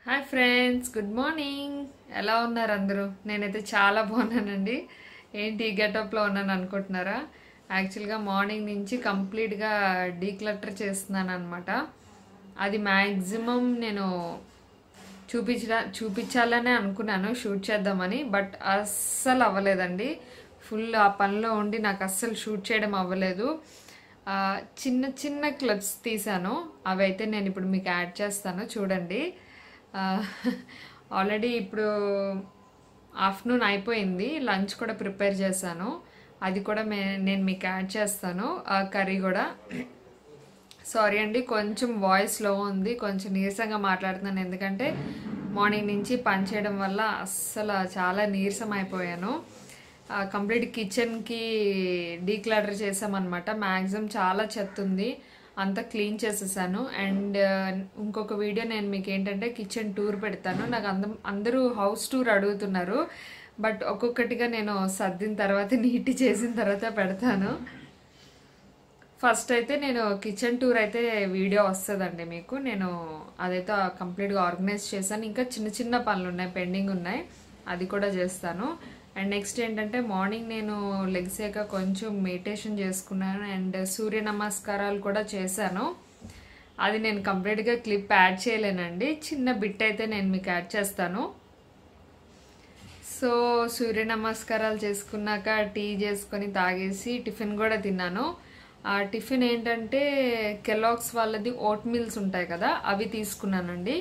Hi friends, good morning. ఎలా ఉన్నారు అందరూ? నేనైతే చాలా బాగున్నానండి. ఏంటి ఈ గెటప్లో ఉన్నాను అనుకుంటున్నారా? యాక్చువల్గా మార్నింగ్ నుంచి కంప్లీట్గా డీక్లటర్ చేస్తున్నాను అనమాట. అది మ్యాక్సిమం నేను చూపించాలనే అనుకున్నాను, షూట్ చేద్దామని. బట్ అస్సలు అవ్వలేదండి. ఫుల్ ఆ పనిలో ఉండి నాకు అస్సలు షూట్ చేయడం అవ్వలేదు. చిన్న చిన్న క్లిప్స్ తీసాను, అవి అయితే నేను ఇప్పుడు మీకు యాడ్ చేస్తాను, చూడండి. ఆల్రెడీ ఇప్పుడు ఆఫ్టర్నూన్ అయిపోయింది, లంచ్ కూడా ప్రిపేర్ చేశాను. అది కూడా నేను మీకు యాడ్ చేస్తాను, కర్రీ కూడా. సారీ అండి, కొంచెం వాయిస్ లో ఉంది, కొంచెం నీరసంగా మాట్లాడుతున్నాను. ఎందుకంటే మార్నింగ్ నుంచి పని చేయడం వల్ల అస్సలు చాలా నీరసం అయిపోయాను. కంప్లీట్ కిచెన్కి డీక్లటర్ చేసామన్నమాట. మ్యాక్సిమం చాలా చెత్త ఉంది, అంతా క్లీన్ చేసేసాను. అండ్ ఇంకొక వీడియో నేను మీకు ఏంటంటే కిచెన్ టూర్ పెడతాను. నాకు అందరూ హౌస్ టూర్ అడుగుతున్నారు, బట్ ఒక్కొక్కటిగా నేను సర్దిన తర్వాత నీట్ చేసిన తర్వాత పెడతాను. ఫస్ట్ అయితే నేను కిచెన్ టూర్ అయితే వీడియో వస్తుందండి మీకు. నేను అదైతే కంప్లీట్గా ఆర్గనైజ్ చేశాను. ఇంకా చిన్న చిన్న పనులు ఉన్నాయి, పెండింగ్ ఉన్నాయి, అది కూడా చేస్తాను. అండ్ నెక్స్ట్ ఏంటంటే మార్నింగ్ నేను లెగ్సాక కొంచెం మెడిటేషన్ చేసుకున్నాను అండ్ సూర్య నమస్కారాలు కూడా చేశాను. అది నేను కంప్లీట్గా క్లిప్ యాడ్ చేయలేనండి, చిన్న బిట్ అయితే నేను మీకు యాడ్ చేస్తాను. సో సూర్య నమస్కారాలు చేసుకున్నాక టీ చేసుకొని తాగేసి టిఫిన్ కూడా తిన్నాను. ఆ టిఫిన్ ఏంటంటే కెలాగ్స్ వాళ్ళది ఓట్ మీల్స్ ఉంటాయి కదా, అవి తీసుకున్నానండి.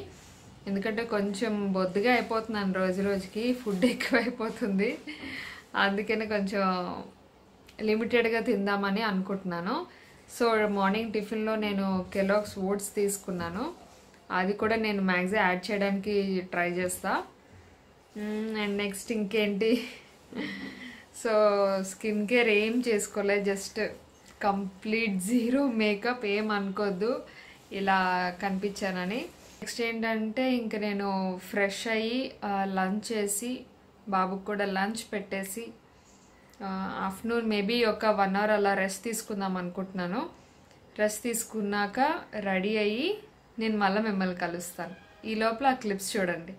ఎందుకంటే కొంచెం బొద్దుగా అయిపోతున్నాను, రోజు రోజుకి ఫుడ్ ఎక్కువ అయిపోతుంది. అందుకని కొంచెం లిమిటెడ్గా తిందామని అనుకుంటున్నాను. సో మార్నింగ్ టిఫిన్లో నేను కెలాగ్స్ ఓట్స్ తీసుకున్నాను, అది కూడా నేను మ్యాక్సిమం యాడ్ చేయడానికి ట్రై చేస్తా. అండ్ నెక్స్ట్ ఇంకేంటి, సో స్కిన్ కేర్ ఏం చేసుకోలేదు, జస్ట్ కంప్లీట్ జీరో మేకప్, ఏం అనుకోద్దు ఇలా కనిపించానని. నెక్స్ట్ ఏంటంటే ఇంక నేను ఫ్రెష్ అయ్యి లంచ్ చేసి బాబుకి కూడా లంచ్ పెట్టేసి ఆఫ్టర్నూన్ మేబీ ఒక 1 hour అలా రెస్ట్ తీసుకుందాం అనుకుంటున్నాను. రెస్ట్ తీసుకున్నాక రెడీ అయ్యి నేను మళ్ళీ మిమ్మల్ని కలుస్తాను. ఈ లోపల ఆ క్లిప్స్ చూడండి.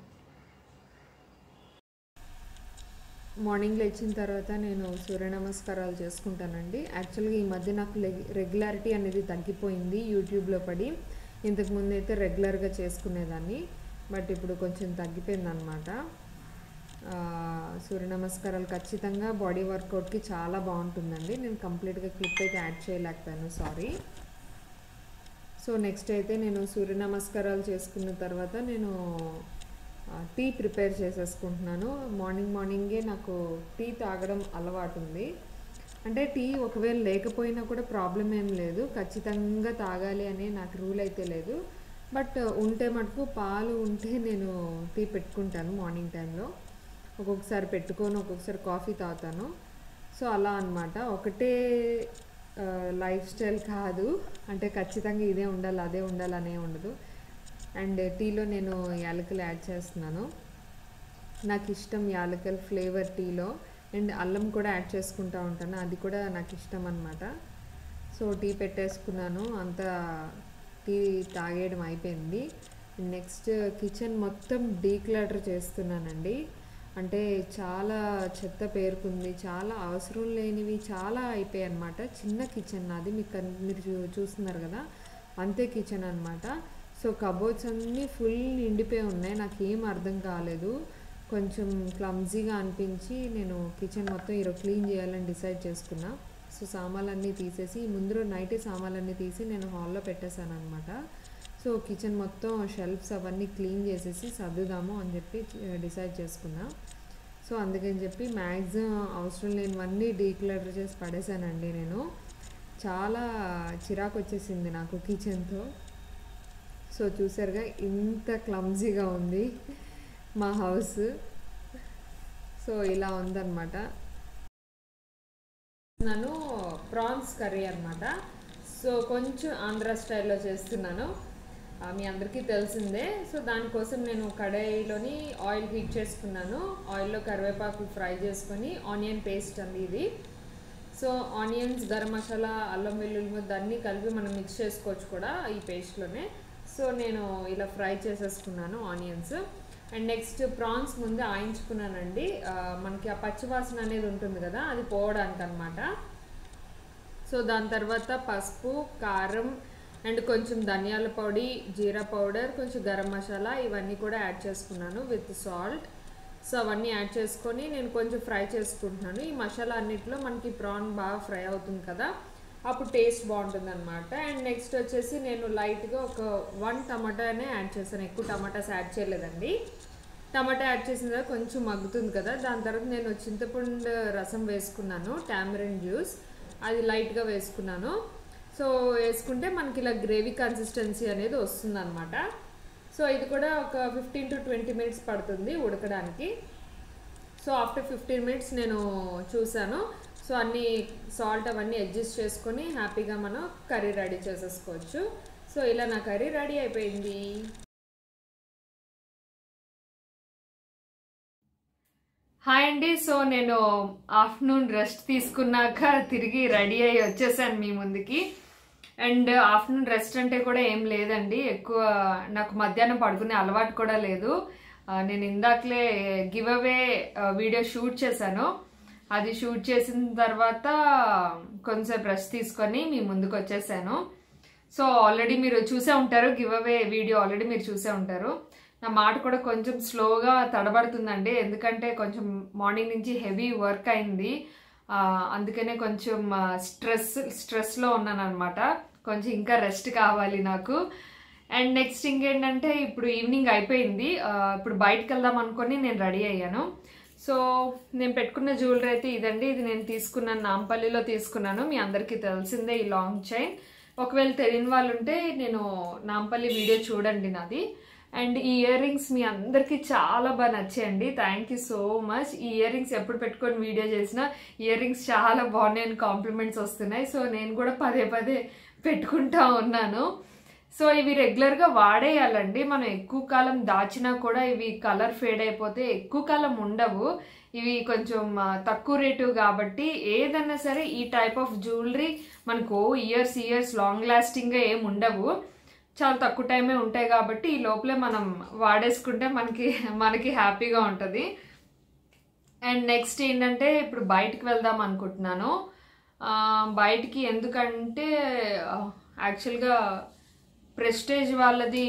మార్నింగ్ లేచిన తర్వాత నేను సూర్య నమస్కారాలు చేసుకుంటానండి. యాక్చువల్గా ఈ మధ్య నాకు రెగ్యులారిటీ అనేది తగ్గిపోయింది యూట్యూబ్లో పడి. ఇంతకుముందు అయితే రెగ్యులర్గా చేసుకునేదాన్ని, బట్ ఇప్పుడు కొంచెం తగ్గిపోయింది అనమాట. సూర్య నమస్కారాలు ఖచ్చితంగా బాడీ వర్కౌట్కి చాలా బాగుంటుందండి. నేను కంప్లీట్గా క్లిప్ అయితే యాడ్ చేయలేకపోయాను, సారీ. సో నెక్స్ట్ అయితే నేను సూర్య నమస్కారాలు చేసుకున్న తర్వాత నేను టీ ప్రిపేర్ చేసేసుకుంటున్నాను. మార్నింగే నాకు టీ తాగడం అలవాటు ఉంది. అంటే టీ ఒకవేళ లేకపోయినా కూడా ప్రాబ్లం ఏం లేదు, ఖచ్చితంగా తాగాలి అనే నాకు రూల్ అయితే లేదు. బట్ ఉంటే మటుకు పాలు ఉంటే నేను టీ పెట్టుకుంటాను మార్నింగ్ టైంలో. ఒక్కొక్కసారి పెట్టుకొని ఒక్కొక్కసారి కాఫీ తాగుతాను. సో అలా అనమాట, ఒకటే లైఫ్ స్టైల్ కాదు, అంటే ఖచ్చితంగా ఇదే ఉండాలి అదే ఉండాలి అనే ఉండదు. అండ్ టీలో నేను యాలకులు యాడ్ చేస్తున్నాను, నాకు ఇష్టం యాలకుల ఫ్లేవర్ టీలో. అండ్ అల్లం కూడా యాడ్ చేసుకుంటూ ఉంటాను, అది కూడా నాకు ఇష్టం అన్నమాట. సో టీ పెట్టేసుకున్నాను, అంతా టీ తాగేయడం అయిపోయింది. నెక్స్ట్ కిచెన్ మొత్తం డీక్లటర్ చేస్తున్నానండి. అంటే చాలా చెత్త పేరుకుంది, చాలా అవసరం లేనివి చాలా అయిపోయాయి అన్నమాట. చిన్న కిచెన్ నాది, మీరు చూస్తున్నారు కదా, అంతే కిచెన్ అనమాట. సో కబోర్డ్స్ అన్నీ ఫుల్ నిండిపోయి ఉన్నాయి, నాకు ఏం అర్థం కాలేదు. కొంచెం క్లమ్జీగా అనిపించి నేను కిచెన్ మొత్తం ఈరోజు క్లీన్ చేయాలని డిసైడ్ చేసుకున్నా. సో సామాన్లన్నీ తీసేసి, ముందు నైటే సామాన్లన్నీ తీసి నేను హాల్లో పెట్టేశాను అనమాట. సో కిచెన్ మొత్తం షెల్ఫ్స్ అవన్నీ క్లీన్ చేసేసి సర్దుదాము అని చెప్పి డిసైడ్ చేసుకున్నా. సో అందుకని చెప్పి మ్యాక్సిమం అవసరం లేనివన్నీ డీక్లటర్ చేసి పడేశానండి. నేను చాలా చిరాకు వచ్చేసింది నాకు కిచెన్తో. సో చూసారుగా ఇంత క్లమ్జీగా ఉంది మా హౌస్. సో ఇలా ఉందన్నమాట. నేను ప్రాన్స్ కర్రీ అనమాట. సో కొంచెం ఆంధ్ర స్టైల్లో చేస్తున్నాను, మీ అందరికీ తెలిసిందే. సో దానికోసం నేను కడాయిలోని ఆయిల్ హీట్ చేసుకున్నాను. ఆయిల్లో కరివేపాకు ఫ్రై చేసుకొని ఆనియన్ పేస్ట్ అండి ఇది. సో ఆనియన్స్, గరం మసాలా, అల్లం వెల్లుల్లి ముద్ద అన్నీ కలిపి మనం మిక్స్ చేసుకోవచ్చు కూడా ఈ పేస్ట్లోనే. సో నేను ఇలా ఫ్రై చేసేసుకున్నాను ఆనియన్స్. అండ్ నెక్స్ట్ ప్రాన్స్ ముందే ఆయించుకున్నానండి, మనకి ఆ పచ్చివాసన అనేది ఉంటుంది కదా అది పోవడానికి అనమాట. సో దాని తర్వాత పసుపు, కారం అండ్ కొంచెం ధనియాల పొడి, జీరా పౌడర్, కొంచెం గరం మసాలా ఇవన్నీ కూడా యాడ్ చేసుకున్నాను విత్ సాల్ట్. సో అవన్నీ యాడ్ చేసుకొని నేను కొంచెం ఫ్రై చేసుకుంటున్నాను. ఈ మసాలా అన్నిట్లో మనకి ప్రాన్ బాగా ఫ్రై అవుతుంది కదా, అప్పుడు టేస్ట్ బాగుంటుంది అనమాట. అండ్ నెక్స్ట్ వచ్చేసి నేను లైట్గా ఒక 1 టమాటానే యాడ్ చేశాను, ఎక్కువ టమాటాస్ యాడ్ చేయలేదండి. టమాటా యాడ్ చేసిన తర్వాత కొంచెం మగ్గుతుంది కదా, దాని తర్వాత నేను చింతపండు రసం వేసుకున్నాను, టామరిన్ జ్యూస్ అది లైట్గా వేసుకున్నాను. సో వేసుకుంటే మనకి ఇలా గ్రేవీ కన్సిస్టెన్సీ అనేది వస్తుంది అనమాట. సో ఇది కూడా ఒక 15 to 20 minutes పడుతుంది ఉడకడానికి. సో ఆఫ్టర్ 15 minutes నేను చూసాను. సో అన్నీ సాల్ట్ అవన్నీ అడ్జస్ట్ చేసుకొని హ్యాపీగా మనం కర్రీ రెడీ చేసేసుకోవచ్చు. సో ఇలా నా కర్రీ రెడీ అయిపోయింది. హాయ్ అండి. సో నేను ఆఫ్టర్నూన్ రెస్ట్ తీసుకున్నాక తిరిగి రెడీ అయ్యి వచ్చేసాను మీ ముందుకి. అండ్ ఆఫ్టర్నూన్ రెస్ట్ అంటే కూడా ఏం లేదండి, ఎక్కువ నాకు మధ్యాహ్నం పడుకునే అలవాటు కూడా లేదు. నేను ఇందాకలే గివ్ అవే వీడియో షూట్ చేశాను. అది షూట్ చేసిన తర్వాత కొంచెంసేపు రెస్ట్ తీసుకొని మీ ముందుకు వచ్చేసాను. సో ఆల్రెడీ మీరు చూసే ఉంటారు, గివ్ అవే వీడియో ఆల్రెడీ మీరు చూసే ఉంటారు. నా మాట కూడా కొంచెం స్లోగా తడబడుతుందండి, ఎందుకంటే కొంచెం మార్నింగ్ నుంచి హెవీ వర్క్ అయింది. అందుకనే కొంచెం స్ట్రెస్లో ఉన్నాను అనమాట. కొంచెం ఇంకా రెస్ట్ కావాలి నాకు. అండ్ నెక్స్ట్ ఇంకేంటంటే ఇప్పుడు ఈవినింగ్ అయిపోయింది, ఇప్పుడు బయటకు వెళ్దాం అనుకొని నేను రెడీ అయ్యాను. సో నేను పెట్టుకున్న జ్యువెలరీ అయితే ఇదండి. ఇది నేను తీసుకున్నాను, నాంపల్లిలో తీసుకున్నాను. మీ అందరికీ తెలిసిందే ఈ లాంగ్ చైన్. ఒకవేళ తెలియని వాళ్ళు ఉంటే నేను నాంపల్లి వీడియో చూడండి నాది. అండ్ ఈ ఇయర్ రింగ్స్ మీ అందరికీ చాలా బాగా నచ్చాయండి, థ్యాంక్ యూ సో మచ్. ఈ ఇయర్ రింగ్స్ ఎప్పుడు పెట్టుకొని వీడియో చేసినా ఇయర్ రింగ్స్ చాలా బాగున్నాయని కాంప్లిమెంట్స్ వస్తున్నాయి. సో నేను కూడా పదే పదే పెట్టుకుంటా ఉన్నాను. సో ఇవి రెగ్యులర్గా వాడేయాలండి, మనం ఎక్కువ కాలం దాచినా కూడా ఇవి కలర్ ఫేడ్ అయిపోతే ఎక్కువ కాలం ఉండవు. ఇవి కొంచెం తక్కువ రేటు కాబట్టి ఏదన్నా సరే ఈ టైప్ ఆఫ్ జ్యువెలరీ మనకు ఇయర్స్ లాంగ్ లాస్టింగ్గా ఏమి ఉండవు, చాలా తక్కువ టైమే ఉంటాయి కాబట్టి ఈ లోపలే మనం వాడేసుకుంటే మనకి హ్యాపీగా ఉంటుంది. అండ్ నెక్స్ట్ ఏంటంటే ఇప్పుడు బయటికి వెళ్దాం అనుకుంటున్నాను. బయటికి ఎందుకంటే యాక్చువల్గా ప్రెస్టేజ్ వాళ్ళది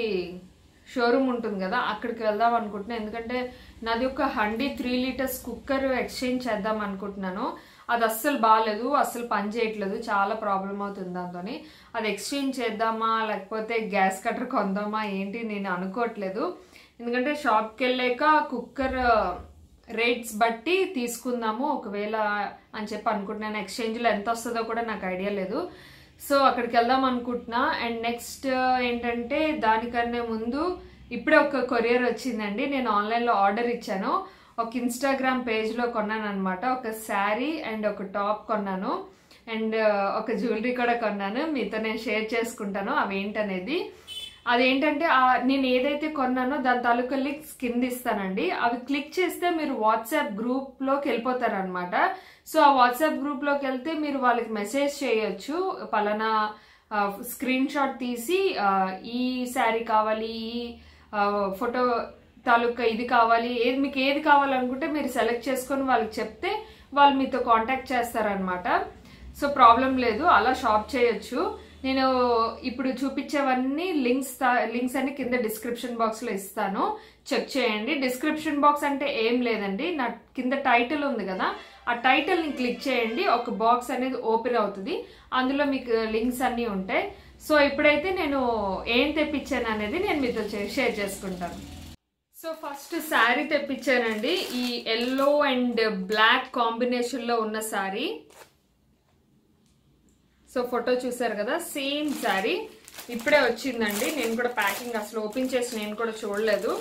షోరూమ్ ఉంటుంది కదా, అక్కడికి వెళ్దాం అనుకుంటున్నాను. ఎందుకంటే నాది ఒక 103 liters కుక్కర్ ఎక్స్చేంజ్ చేద్దాం అనుకుంటున్నాను. అది అస్సలు బాగాలేదు, అస్సలు పని చేయట్లేదు, చాలా ప్రాబ్లం అవుతుంది దాంతో. అది ఎక్స్చేంజ్ చేద్దామా లేకపోతే గ్యాస్ కట్టర్ కొందామా ఏంటి నేను అనుకోవట్లేదు. ఎందుకంటే షాప్కి వెళ్ళాక కుక్కర్ రేట్స్ బట్టి తీసుకుందాము ఒకవేళ అని చెప్పి అనుకుంటున్నాను. ఎక్స్చేంజ్లో ఎంత వస్తుందో కూడా నాకు ఐడియా లేదు. సో అక్కడికి వెళ్దాం అనుకుంటున్నా. అండ్ నెక్స్ట్ ఏంటంటే దానికన్నా ముందు ఇప్పుడే ఒక కొరియర్ వచ్చిందండి, నేను ఆన్లైన్లో ఆర్డర్ ఇచ్చాను. ఒక ఇన్స్టాగ్రామ్ పేజ్లో కొన్నాను అనమాట. ఒక శారీ అండ్ ఒక టాప్ కొన్నాను అండ్ ఒక జ్యువెలరీ కూడా కొన్నాను. మీతో నేను షేర్ చేసుకుంటాను అవి ఏంటనేది. అదేంటంటే నేను ఏదైతే కొన్నానో దాని తాలూకా లింక్స్ కింద ఇస్తానండి. అవి క్లిక్ చేస్తే మీరు వాట్సాప్ గ్రూప్లోకి వెళ్ళిపోతారనమాట. సో ఆ వాట్సాప్ గ్రూప్లోకి వెళ్తే మీరు వాళ్ళకి మెసేజ్ చేయొచ్చు, పలానా స్క్రీన్ షాట్ తీసి ఈ శారీ కావాలి, ఈ ఫోటో తాలూకా ఇది కావాలి, మీకు ఏది కావాలనుకుంటే మీరు సెలెక్ట్ చేసుకొని వాళ్ళకి చెప్తే వాళ్ళు మీతో కాంటాక్ట్ చేస్తారనమాట. సో ప్రాబ్లం లేదు, అలా షాప్ చేయొచ్చు. నేను ఇప్పుడు చూపించేవన్నీ లింక్స్ అన్ని కింద డిస్క్రిప్షన్ బాక్స్లో ఇస్తాను, చెక్ చేయండి. డిస్క్రిప్షన్ బాక్స్ అంటే ఏం లేదండి, నా కింద టైటిల్ ఉంది కదా, ఆ టైటిల్ని క్లిక్ చేయండి, ఒక బాక్స్ అనేది ఓపెన్ అవుతుంది, అందులో మీకు లింక్స్ అన్నీ ఉంటాయి. సో ఇప్పుడైతే నేను ఏం తెప్పించాను అనేది నేను మీతో షేర్ చేసుకుంటాను. సో ఫస్ట్ శారీ తెప్పించానండి, ఈ ఎల్లో అండ్ బ్లాక్ కాంబినేషన్లో ఉన్న శారీ. సో ఫోటో చూసారు కదా, సేమ్ శారీ ఇప్పుడే వచ్చిందండి. నేను కూడా ప్యాకింగ్ అసలు ఓపెన్ చేసి నేను కూడా చూడలేదు.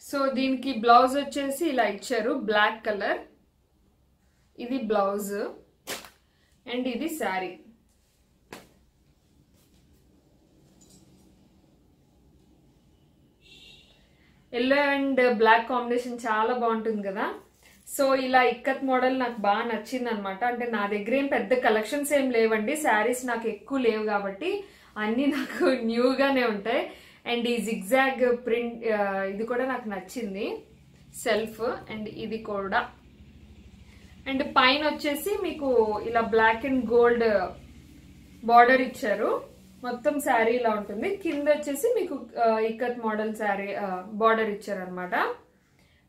సో దీనికి బ్లౌజ్ వచ్చేసి ఇలా ఇచ్చారు, బ్లాక్ కలర్, ఇది బ్లౌజ్ అండ్ ఇది sari. Yellow and black combination చాలా బాగుంటుంది కదా. సో ఇలా ఇక్కత్ మోడల్ నాకు బాగా నచ్చింది అనమాట. అంటే నా దగ్గర ఏం పెద్ద కలెక్షన్స్ ఏం లేవండి, శారీస్ నాకు ఎక్కువ లేవు కాబట్టి అన్నీ నాకు న్యూగానే ఉంటాయి. అండ్ ఈ జిగ్జాగ్ ప్రింట్ ఇది కూడా నాకు నచ్చింది, సెల్ఫ్. అండ్ ఇది కూడా, అండ్ పైన వచ్చేసి మీకు ఇలా బ్లాక్ అండ్ గోల్డ్ బార్డర్ ఇచ్చారు. మొత్తం శారీ ఇలా ఉంటుంది. కింద వచ్చేసి మీకు ఇక్కత్ మోడల్ శారీ బార్డర్ ఇచ్చారు అనమాట.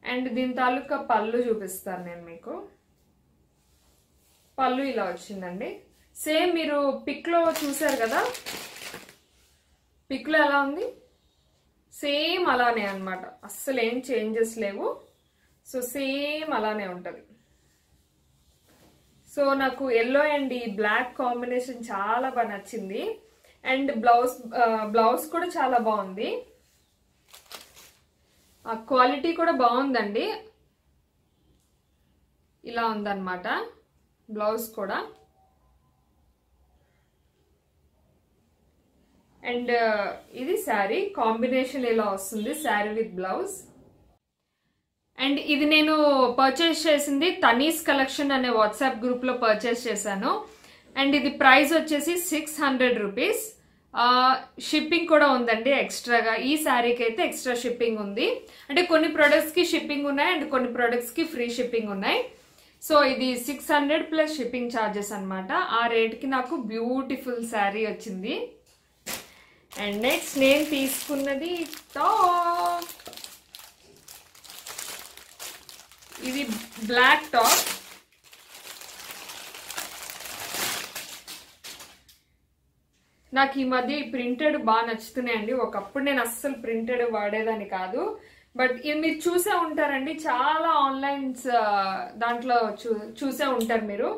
అండ్ దీని తాలూకా పళ్ళు చూపిస్తాను నేను మీకు. పళ్ళు ఇలా వచ్చిందండి. సేమ్ మీరు పిక్లో చూసారు కదా, పిక్లో ఎలా ఉంది సేమ్ అలానే అనమాట, అస్సలు ఏం చేంజెస్ లేవు. సో సేమ్ అలానే ఉంటుంది. సో నాకు ఎల్లో అండ్ ఈ బ్లాక్ కాంబినేషన్ చాలా బాగా నచ్చింది. అండ్ బ్లౌజ్ కూడా చాలా బాగుంది, ఆ క్వాలిటీ కూడా బాగుందండి. ఇలా ఉందన్నమాట బ్లౌజ్ కూడా. అండ్ ఇది శారీ కాంబినేషన్ ఇలా వస్తుంది, శారీ విత్ బ్లౌజ్. అండ్ ఇది నేను పర్చేస్ చేసింది తనీస్ కలెక్షన్ అనే వాట్సాప్ గ్రూప్ లో పర్చేస్ చేశాను. అండ్ ఇది ప్రైస్ వచ్చేసి 600 రూపీస్. షిప్పింగ్ కూడా ఉందండి ఎక్స్ట్రాగా. ఈ శారీకి అయితే ఎక్స్ట్రా షిప్పింగ్ ఉంది. అంటే కొన్ని ప్రొడక్ట్స్ కి షిప్పింగ్ ఉన్నాయి అండ్ కొన్ని ప్రొడక్ట్స్ కి ఫ్రీ షిప్పింగ్ ఉన్నాయి. సో ఇది 600 ప్లస్ షిప్పింగ్ ఛార్జెస్ అనమాట. ఆ రేట్ కి నాకు బ్యూటిఫుల్ శారీ వచ్చింది. అండ్ నెక్స్ట్ నేను తీసుకున్నది టాప్. ఇది బ్లాక్ టాప్. నాకు ఈ మధ్య ఈ ప్రింటెడ్ బాగా నచ్చుతున్నాయండి. ఒకప్పుడు నేను అస్సలు ప్రింటెడ్ వాడేదాన్ని కాదు, బట్ ఇది మీరు చూసే ఉంటారండి, చాలా ఆన్లైన్స్ దాంట్లో చూసే ఉంటారు మీరు.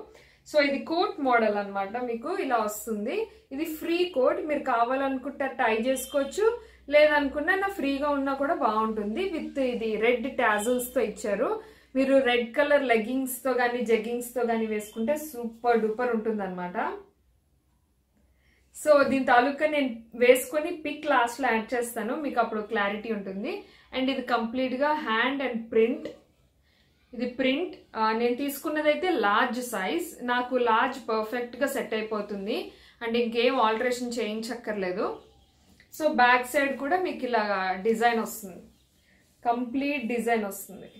సో ఇది కోట్ మోడల్ అనమాట, మీకు ఇలా వస్తుంది. ఇది ఫ్రీ కోట్, మీరు కావాలనుకుంటే టై చేసుకోవచ్చు, లేదనుకున్నా నా ఫ్రీగా ఉన్నా కూడా బాగుంటుంది. విత్ ఇది రెడ్ టాజల్స్ తో ఇచ్చారు. మీరు రెడ్ కలర్ లెగ్గింగ్స్ తో గానీ జెగ్గింగ్స్ తో గానీ వేసుకుంటే సూపర్ డూపర్ ఉంటుంది అనమాట. సో దీని తాలూకా నేను వేసుకొని పిక్ లాస్ట్ లో యాడ్ చేస్తాను, మీకు అప్పుడు క్లారిటీ ఉంటుంది. అండ్ ఇది కంప్లీట్ గా హ్యాండ్ అండ్ ప్రింట్. ఇది ప్రింట్ నేను తీసుకున్నదైతే లార్జ్ సైజ్. నాకు లార్జ్ పర్ఫెక్ట్ గా సెట్ అయిపోతుంది అండ్ ఇంకేం ఆల్టరేషన్ చేయించక్కర్లేదు. సో బ్యాక్ సైడ్ కూడా మీకు ఇలా డిజైన్ వస్తుంది, కంప్లీట్ డిజైన్ వస్తుంది.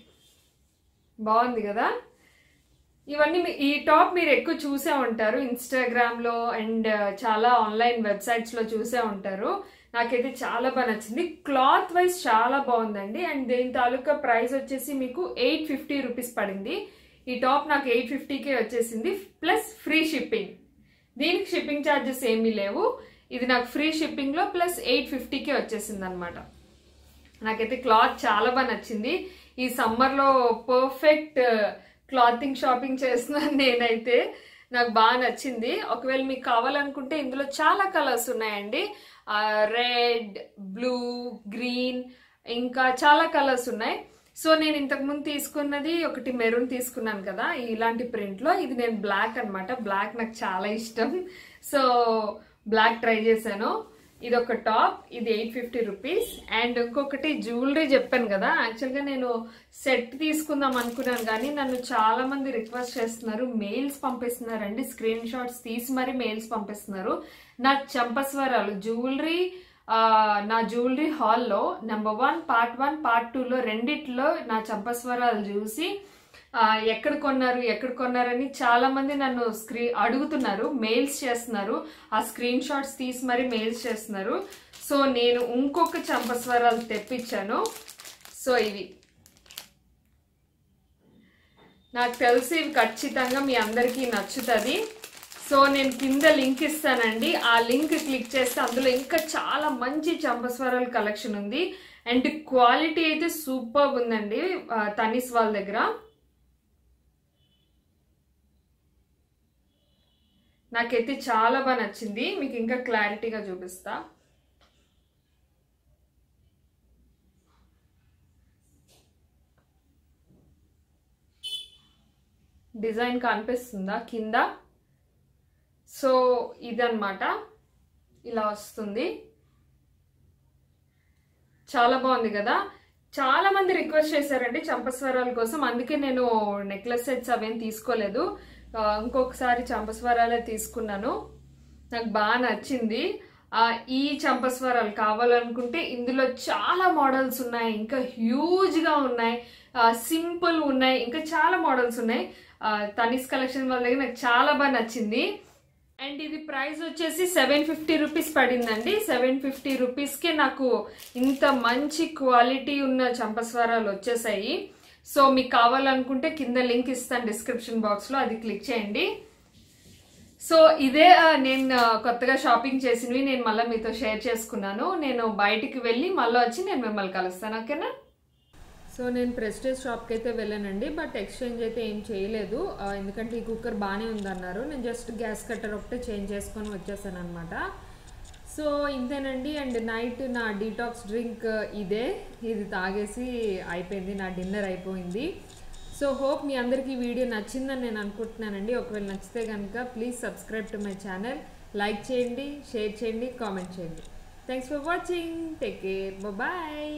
బాగుంది కదా. ఇవన్నీ ఈ టాప్ మీరు ఎక్కువ చూసే ఉంటారు ఇన్స్టాగ్రామ్ లో అండ్ చాలా ఆన్లైన్ వెబ్సైట్స్ లో చూసే ఉంటారు. నాకైతే చాలా బాగా నచ్చింది. క్లాత్ వైజ్ చాలా బాగుందండి. అండ్ దీని తాలూకా ప్రైస్ వచ్చేసి మీకు 850 రూపీస్ పడింది. ఈ టాప్ నాకు 850కే వచ్చేసింది ప్లస్ ఫ్రీ షిప్పింగ్. దీనికి షిప్పింగ్ ఛార్జెస్ ఏమీ లేవు. ఇది నాకు ఫ్రీ షిప్పింగ్ లో ప్లస్ 850కే వచ్చేసింది అనమాట. నాకైతే క్లాత్ చాలా బాగా నచ్చింది. ఈ సమ్మర్ లో పర్ఫెక్ట్ క్లాతింగ్ షాపింగ్ చేస్తున్నాను నేనైతే. నాకు బాగా నచ్చింది. ఒకవేళ మీకు కావాలనుకుంటే ఇందులో చాలా కలర్స్ ఉన్నాయండి, రెడ్, బ్లూ, గ్రీన్, ఇంకా చాలా కలర్స్ ఉన్నాయి. సో నేను ఇంతకుముందు తీసుకున్నది ఒకటి మెరూన్ తీసుకున్నాను కదా ఇలాంటి ప్రింట్ లో. ఇది నేను బ్లాక్ అనమాట, బ్లాక్ నాకు చాలా ఇష్టం. సో బ్లాక్ ట్రై చేశాను. ఇది ఒక టాప్, ఇది 850 రూపీస్. అండ్ ఇంకొకటి జ్యువెలరీ చెప్పాను కదా, యాక్చువల్గా నేను సెట్ తీసుకుందాం అనుకున్నాను కానీ నన్ను చాలా మంది రిక్వెస్ట్ చేస్తున్నారు, మెయిల్స్ పంపిస్తున్నారండి, స్క్రీన్ షాట్స్ తీసి మరీ మెయిల్స్ పంపిస్తున్నారు. నా చంపస్వరాలు జ్యువెలరీ, నా జ్యువెలరీ హాల్లో నెంబర్ 1 పార్ట్ 1 పార్ట్ 2లో రెండిట్లో నా చంపస్వరాలు చూసి ఎక్కడ కొన్నారని చాలా మంది నన్ను అడుగుతున్నారు, మెయిల్స్ చేస్తున్నారు, ఆ స్క్రీన్ షాట్స్ తీసి మరి మెయిల్స్ చేస్తున్నారు. సో నేను ఇంకొక చంపస్వరాలు తెప్పించాను. సో ఇవి నాకు తెలిసి ఇవి ఖచ్చితంగా మీ అందరికీ నచ్చుతుంది. సో నేను కింద లింక్ ఇస్తానండి, ఆ లింక్ క్లిక్ చేస్తే అందులో ఇంకా చాలా మంచి చంపస్వరాల కలెక్షన్ ఉంది. అండ్ క్వాలిటీ అయితే సూపర్ ఉందండి తనీస్ వాళ్ళ దగ్గర. నాకైతే చాలా బాగా నచ్చింది. మీకు ఇంకా క్లారిటీగా చూపిస్తా. డిజైన్ కనిపిస్తుందా కింద? సో ఇదన్నమాట, ఇలా వస్తుంది. చాలా బాగుంది కదా. చాలా మంది రిక్వెస్ట్ చేశారండి చంపస్వరాల కోసం, అందుకే నేను నెక్లెస్ సెట్స్ అవేం తీసుకోలేదు. ఇంకొకసారి చంపస్వరాలే తీసుకున్నాను, నాకు బాగా నచ్చింది. ఈ చంపస్వరాలు కావాలనుకుంటే ఇందులో చాలా మోడల్స్ ఉన్నాయి, ఇంకా హ్యూజ్గా ఉన్నాయి, సింపుల్ ఉన్నాయి, ఇంకా చాలా మోడల్స్ ఉన్నాయి. తనిస్ కలెక్షన్ వాళ్ళ దగ్గర నాకు చాలా బాగా నచ్చింది. అండ్ ఇది ప్రైస్ వచ్చేసి 750 రూపీస్ పడిందండి. 750 రూపీస్కే నాకు ఇంత మంచి క్వాలిటీ ఉన్న చంపస్వరాలు వచ్చేసాయి. సో మీకు కావాలనుకుంటే కింద లింక్ ఇస్తాను డిస్క్రిప్షన్ బాక్స్లో, అది క్లిక్ చేయండి. సో ఇదే నేను కొత్తగా షాపింగ్ చేసినవి నేను మళ్ళీ మీతో షేర్ చేసుకున్నాను. నేను బయటికి వెళ్ళి మళ్ళీ వచ్చి నేను మిమ్మల్ని కలుస్తాను, ఓకేనా? సో నేను ప్రెస్టేజ్ షాప్కి అయితే వెళ్ళానండి, బట్ ఎక్స్చేంజ్ అయితే ఏం చేయలేదు, ఎందుకంటే ఈ కుక్కర్ బాగానే ఉందన్నారు. నేను జస్ట్ గ్యాస్ కట్టర్ ఒకటే చేంజ్ చేసుకొని వచ్చేసాను అనమాట. సో ఇంతేనండి. అండ్ నైట్ నా డీటాక్స్ డ్రింక్ ఇది తాగేసి అయిపోయింది, నా డిన్నర్ అయిపోయింది. సో హోప్ మీ అందరికీ వీడియో నచ్చిందని నేను అనుకుంటున్నానండి. ఒకవేళ నచ్చితే కనుక please subscribe to my channel, like చేయండి, షేర్ చేయండి, కామెంట్ చేయండి. Thanks for watching, take care, bye.